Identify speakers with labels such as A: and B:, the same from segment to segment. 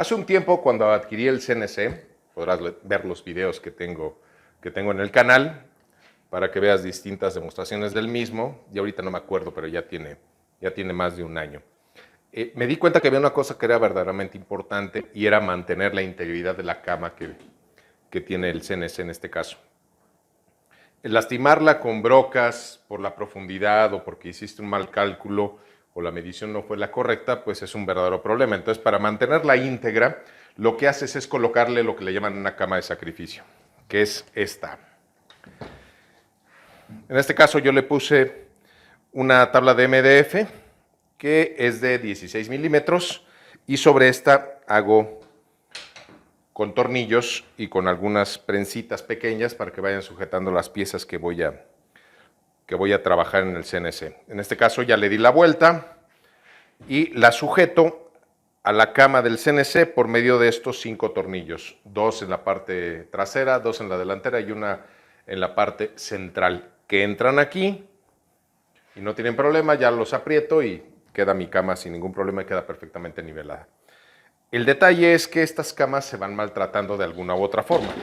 A: Hace un tiempo, cuando adquirí el CNC, podrás ver los videos que tengo en el canal para que veas distintas demostraciones del mismo. Y ahorita no me acuerdo, pero ya tiene más de un año. Me di cuenta que había una cosa que era verdaderamente importante y era mantener la integridad de la cama que tiene el CNC en este caso. El lastimarla con brocas por la profundidad o porque hiciste un mal cálculo o la medición no fue la correcta, pues es un verdadero problema. Entonces, para mantenerla íntegra, lo que haces es colocarle lo que le llaman una cama de sacrificio, que es esta. En este caso yo le puse una tabla de MDF que es de 16 milímetros y sobre esta hago con tornillos y con algunas prensitas pequeñas para que vayan sujetando las piezas que voy a trabajar en el CNC. En este caso ya le di la vuelta y la sujeto a la cama del CNC por medio de estos 5 tornillos, 2 en la parte trasera, 2 en la delantera y una en la parte central, que entran aquí y no tienen problema, ya los aprieto y queda mi cama sin ningún problema y queda perfectamente nivelada. El detalle es que estas camas se van maltratando de alguna u otra forma.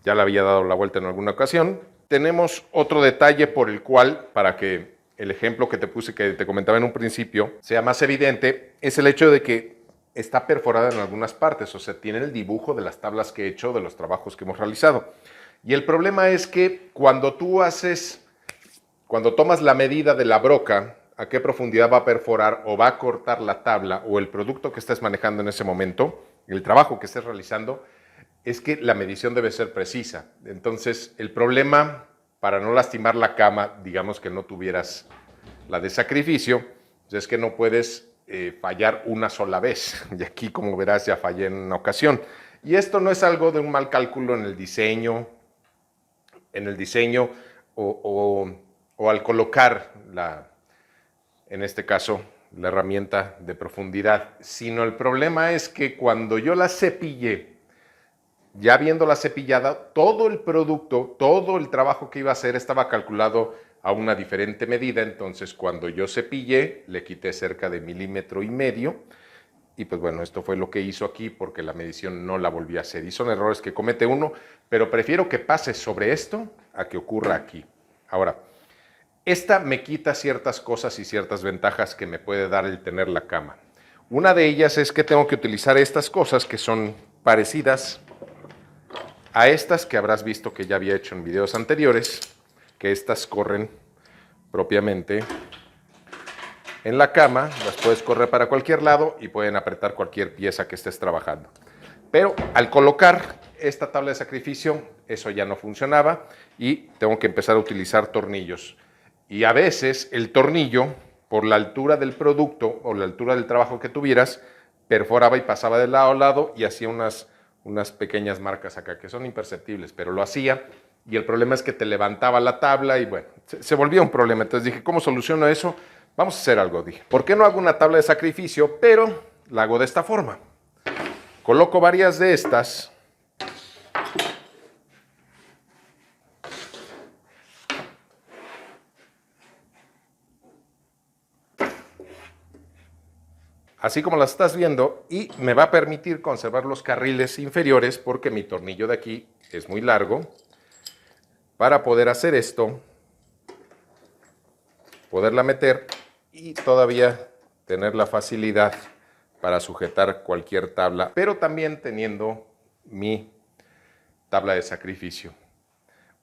A: Ya le había dado la vuelta en alguna ocasión. Tenemos otro detalle por el cual, para que el ejemplo que te puse, que te comentaba en un principio, sea más evidente, es el hecho de que está perforada en algunas partes, o sea, tiene el dibujo de las tablas que he hecho, de los trabajos que hemos realizado. Y el problema es que cuando tomas la medida de la broca, a qué profundidad va a perforar o va a cortar la tabla o el producto que estés manejando en ese momento, el trabajo que estés realizando, es que la medición debe ser precisa. Entonces, el problema, para no lastimar la cama, digamos que no tuvieras la de sacrificio, es que no puedes fallar una sola vez. Y aquí, como verás, ya fallé en una ocasión. Y esto no es algo de un mal cálculo en el diseño o al colocar en este caso, la herramienta de profundidad, sino el problema es que cuando yo la cepillé, ya viéndola cepillada, todo el producto, todo el trabajo que iba a hacer estaba calculado a una diferente medida, entonces cuando yo cepillé, le quité cerca de 1,5 milímetros, y pues bueno, esto fue lo que hizo aquí porque la medición no la volví a hacer, y son errores que comete uno, pero prefiero que pase sobre esto a que ocurra aquí. Ahora, esta me quita ciertas cosas y ciertas ventajas que me puede dar el tener la cama. Una de ellas es que tengo que utilizar estas cosas que son parecidas a estas que habrás visto que ya había hecho en videos anteriores, que estas corren propiamente en la cama, las puedes correr para cualquier lado y pueden apretar cualquier pieza que estés trabajando. Pero al colocar esta tabla de sacrificio, eso ya no funcionaba y tengo que empezar a utilizar tornillos. Y a veces el tornillo, por la altura del producto o la altura del trabajo que tuvieras, perforaba y pasaba de lado a lado y hacía unas pequeñas marcas acá que son imperceptibles, pero lo hacía y el problema es que te levantaba la tabla y bueno, se volvía un problema. Entonces dije, ¿cómo soluciono eso? Vamos a hacer algo, dije. ¿Por qué no hago una tabla de sacrificio, pero la hago de esta forma? Coloco varias de estas. Así como las estás viendo, y me va a permitir conservar los carriles inferiores porque mi tornillo de aquí es muy largo. Para poder hacer esto, poderla meter y todavía tener la facilidad para sujetar cualquier tabla, pero también teniendo mi tabla de sacrificio.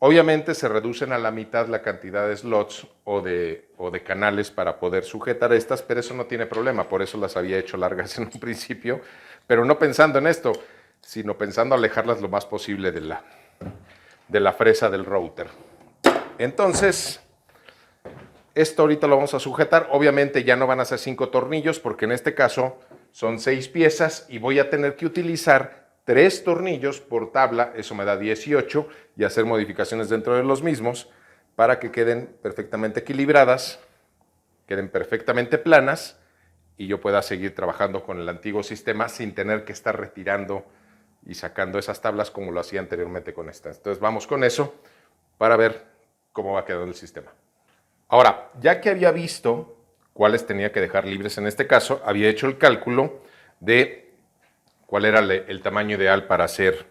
A: Obviamente se reducen a la mitad la cantidad de slots o de canales para poder sujetar estas, pero eso no tiene problema, por eso las había hecho largas en un principio, pero no pensando en esto, sino pensando alejarlas lo más posible de la fresa del router. Entonces, esto ahorita lo vamos a sujetar, obviamente ya no van a ser 5 tornillos, porque en este caso son 6 piezas y voy a tener que utilizar 3 tornillos por tabla, eso me da 18, y hacer modificaciones dentro de los mismos para que queden perfectamente equilibradas, queden perfectamente planas y yo pueda seguir trabajando con el antiguo sistema sin tener que estar retirando y sacando esas tablas como lo hacía anteriormente con estas. Entonces vamos con eso para ver cómo va quedando el sistema. Ahora, ya que había visto cuáles tenía que dejar libres en este caso, había hecho el cálculo de cuál era el tamaño ideal para hacer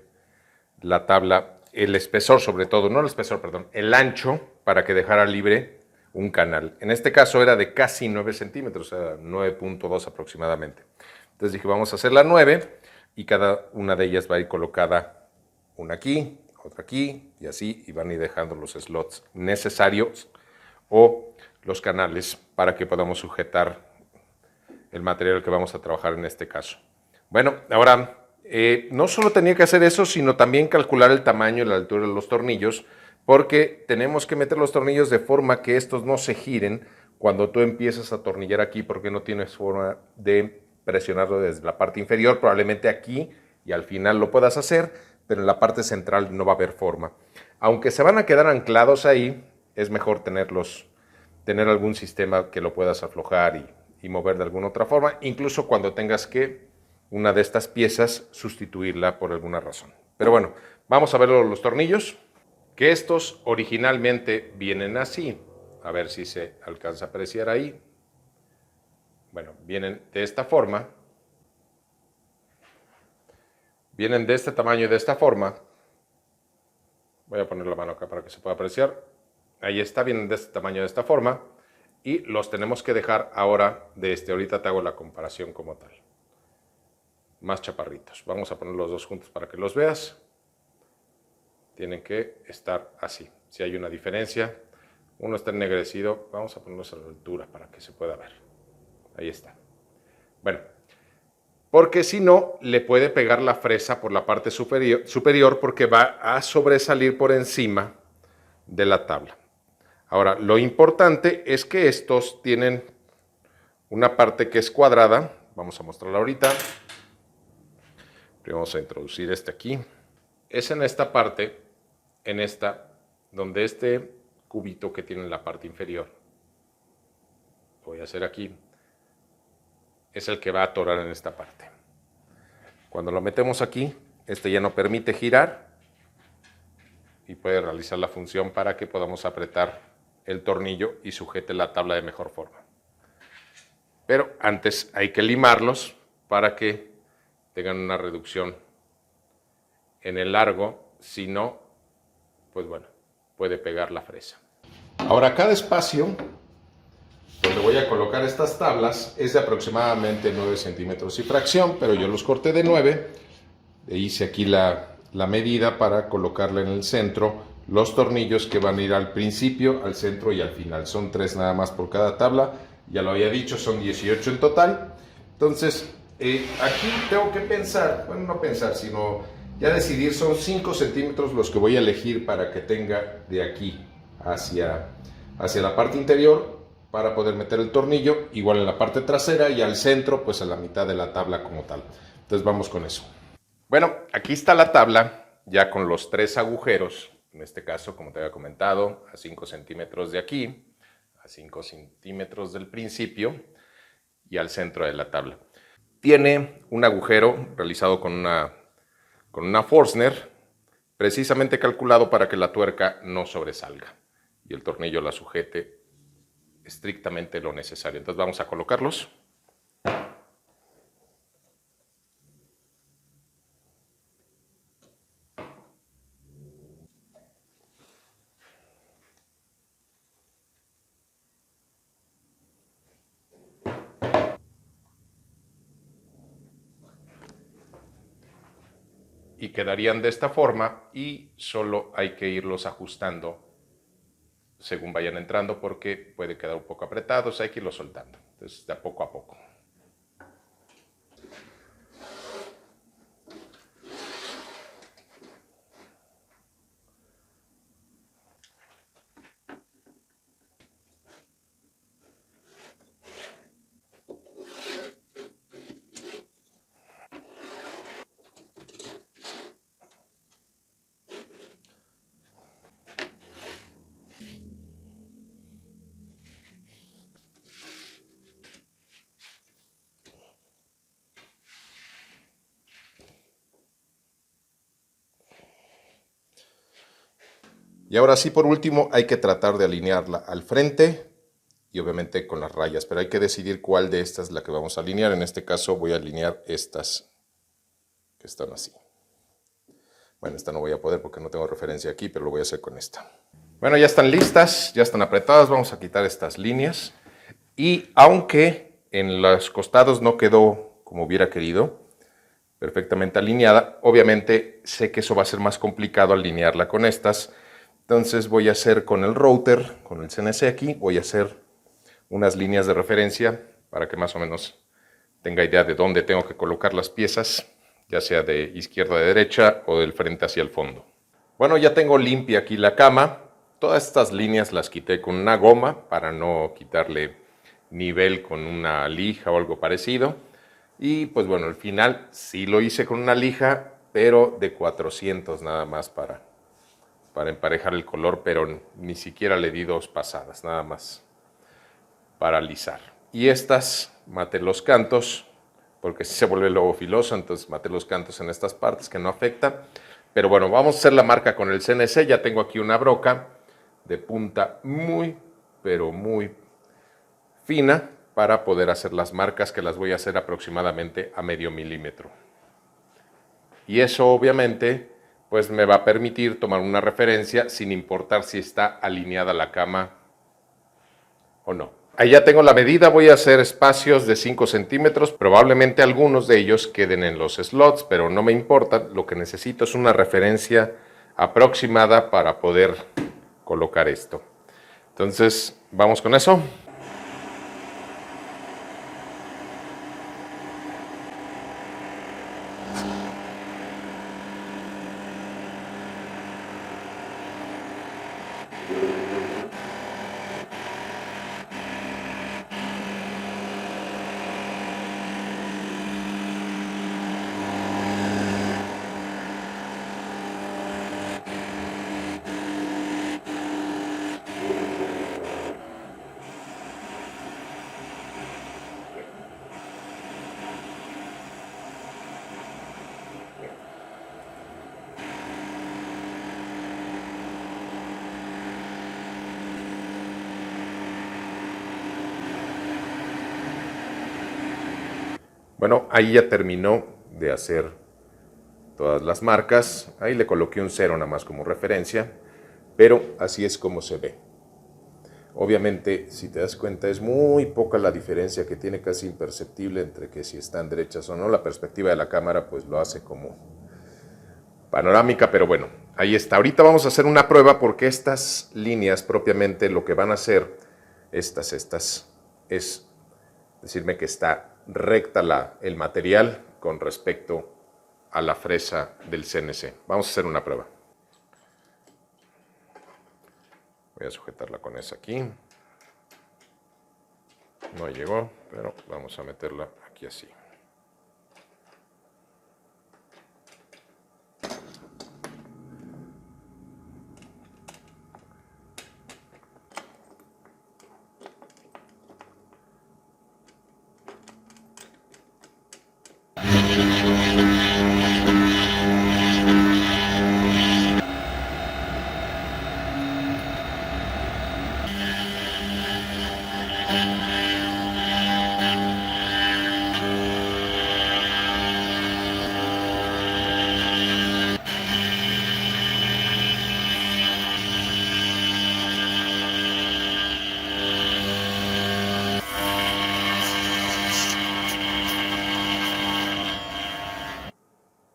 A: la tabla, el espesor sobre todo, no el espesor, perdón, el ancho para que dejara libre un canal. En este caso era de casi 9 centímetros, o sea, 9.2 aproximadamente. Entonces dije, vamos a hacer la 9 y cada una de ellas va a ir colocada una aquí, otra aquí y así, y van a ir dejando los slots necesarios o los canales para que podamos sujetar el material que vamos a trabajar en este caso. Bueno, ahora no solo tenía que hacer eso, sino también calcular el tamaño y la altura de los tornillos, porque tenemos que meter los tornillos de forma que estos no se giren cuando tú empiezas a atornillar aquí, porque no tienes forma de presionarlo desde la parte inferior, probablemente aquí y al final lo puedas hacer, pero en la parte central no va a haber forma. Aunque se van a quedar anclados ahí, es mejor tener algún sistema que lo puedas aflojar y mover de alguna otra forma, incluso cuando tengas que una de estas piezas sustituirla por alguna razón. Pero bueno, vamos a ver los tornillos, que estos originalmente vienen así. A ver si se alcanza a apreciar ahí. Bueno, vienen de esta forma. Vienen de este tamaño y de esta forma. Voy a poner la mano acá para que se pueda apreciar. Ahí está, vienen de este tamaño, de esta forma. Y los tenemos que dejar ahora de este. Ahorita te hago la comparación como tal. Más chaparritos. Vamos a poner los dos juntos para que los veas. Tienen que estar así. Si hay una diferencia, uno está ennegrecido, vamos a ponerlos a la altura para que se pueda ver. Ahí está. Bueno, porque si no, le puede pegar la fresa por la parte superior porque va a sobresalir por encima de la tabla. Ahora, lo importante es que estos tienen una parte que es cuadrada. Vamos a mostrarla ahorita. Primero vamos a introducir este aquí. Es en esta parte, en esta, donde este cubito que tiene en la parte inferior, voy a hacer aquí, es el que va a atorar en esta parte. Cuando lo metemos aquí, este ya no permite girar y puede realizar la función para que podamos apretar el tornillo y sujete la tabla de mejor forma. Pero antes hay que limarlos para que tengan una reducción en el largo, si no, pues bueno, puede pegar la fresa. Ahora cada espacio donde voy a colocar estas tablas es de aproximadamente 9 centímetros y fracción, pero yo los corté de 9, e hice aquí la medida para colocarle en el centro los tornillos que van a ir al principio, al centro y al final. Son 3 nada más por cada tabla, ya lo había dicho, son 18 en total. Entonces, aquí tengo que pensar, bueno, no pensar, sino ya decidir, son 5 centímetros los que voy a elegir para que tenga de aquí hacia la parte interior para poder meter el tornillo, igual en la parte trasera y al centro, pues a la mitad de la tabla como tal. Entonces vamos con eso. Bueno, aquí está la tabla, ya con los 3 agujeros, en este caso, como te había comentado, a 5 centímetros de aquí, a 5 centímetros del principio y al centro de la tabla. Tiene un agujero realizado con una Forstner, precisamente calculado para que la tuerca no sobresalga y el tornillo la sujete estrictamente lo necesario. Entonces vamos a colocarlos. Y quedarían de esta forma y solo hay que irlos ajustando según vayan entrando porque puede quedar un poco apretados, hay que irlos soltando. Entonces, de poco a poco. Y ahora sí, por último, hay que tratar de alinearla al frente y obviamente con las rayas, pero hay que decidir cuál de estas es la que vamos a alinear. En este caso voy a alinear estas. que están así. Bueno, esta no voy a poder porque no tengo referencia aquí, pero lo voy a hacer con esta. Bueno, ya están listas, ya están apretadas. Vamos a quitar estas líneas. Y aunque en los costados no quedó como hubiera querido, perfectamente alineada, obviamente sé que eso va a ser más complicado alinearla con estas. Entonces voy a hacer con el router, con el CNC aquí, voy a hacer unas líneas de referencia para que más o menos tenga idea de dónde tengo que colocar las piezas, ya sea de izquierda a derecha o del frente hacia el fondo. Bueno, ya tengo limpia aquí la cama. Todas estas líneas las quité con una goma para no quitarle nivel con una lija o algo parecido. Y pues bueno, al final sí lo hice con una lija, pero de 400 nada más para emparejar el color, pero ni siquiera le di 2 pasadas, nada más para alisar. Y estas maté los cantos, porque si se vuelve luego filoso, entonces maté los cantos en estas partes que no afecta. Pero bueno, vamos a hacer la marca con el CNC. Ya tengo aquí una broca de punta muy, pero muy fina para poder hacer las marcas, que las voy a hacer aproximadamente a medio milímetro. Y eso obviamente pues me va a permitir tomar una referencia sin importar si está alineada la cama o no. Ahí ya tengo la medida, voy a hacer espacios de 5 centímetros, probablemente algunos de ellos queden en los slots, pero no me importa, lo que necesito es una referencia aproximada para poder colocar esto. Entonces, vamos con eso. Bueno, ahí ya terminó de hacer todas las marcas. Ahí le coloqué un 0 nada más como referencia, pero así es como se ve. Obviamente, si te das cuenta, es muy poca la diferencia, que tiene casi imperceptible entre que si están derechas o no. La perspectiva de la cámara pues lo hace como panorámica, pero bueno, ahí está. Ahorita vamos a hacer una prueba porque estas líneas propiamente lo que van a hacer, estas, es decirme que está recta el material con respecto a la fresa del CNC. Vamos a hacer una prueba. Voy a sujetarla con esa aquí. No llegó, pero vamos a meterla aquí así.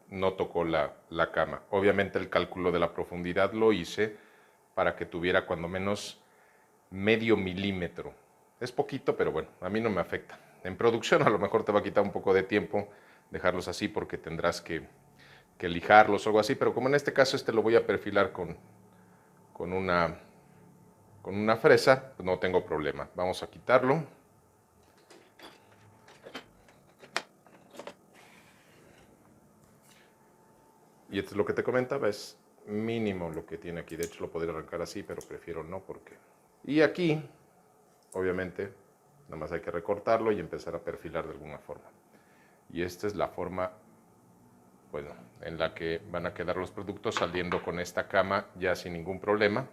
A: No tocó la cama. Obviamente el cálculo de la profundidad lo hice para que tuviera cuando menos medio milímetro. Es poquito, pero bueno, a mí no me afecta. En producción a lo mejor te va a quitar un poco de tiempo dejarlos así porque tendrás que lijarlos o algo así, pero como en este caso lo voy a perfilar con una fresa, pues no tengo problema. Vamos a quitarlo. Y esto es lo que te comentaba, es mínimo lo que tiene aquí. De hecho lo podría arrancar así, pero prefiero no porque... Y aquí, obviamente, nada más hay que recortarlo y empezar a perfilar de alguna forma. Y esta es la forma, bueno, en la que van a quedar los productos saliendo con esta cama ya sin ningún problema,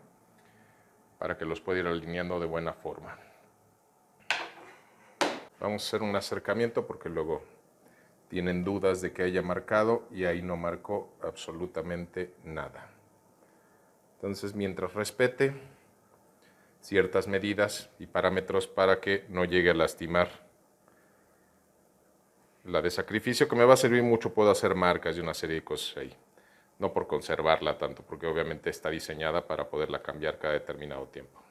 A: para que los pueda ir alineando de buena forma. Vamos a hacer un acercamiento porque luego tienen dudas de que haya marcado y ahí no marcó absolutamente nada. Entonces, mientras respete ciertas medidas y parámetros para que no llegue a lastimar la de sacrificio, que me va a servir mucho, puedo hacer marcas y una serie de cosas ahí. No por conservarla tanto, porque obviamente está diseñada para poderla cambiar cada determinado tiempo.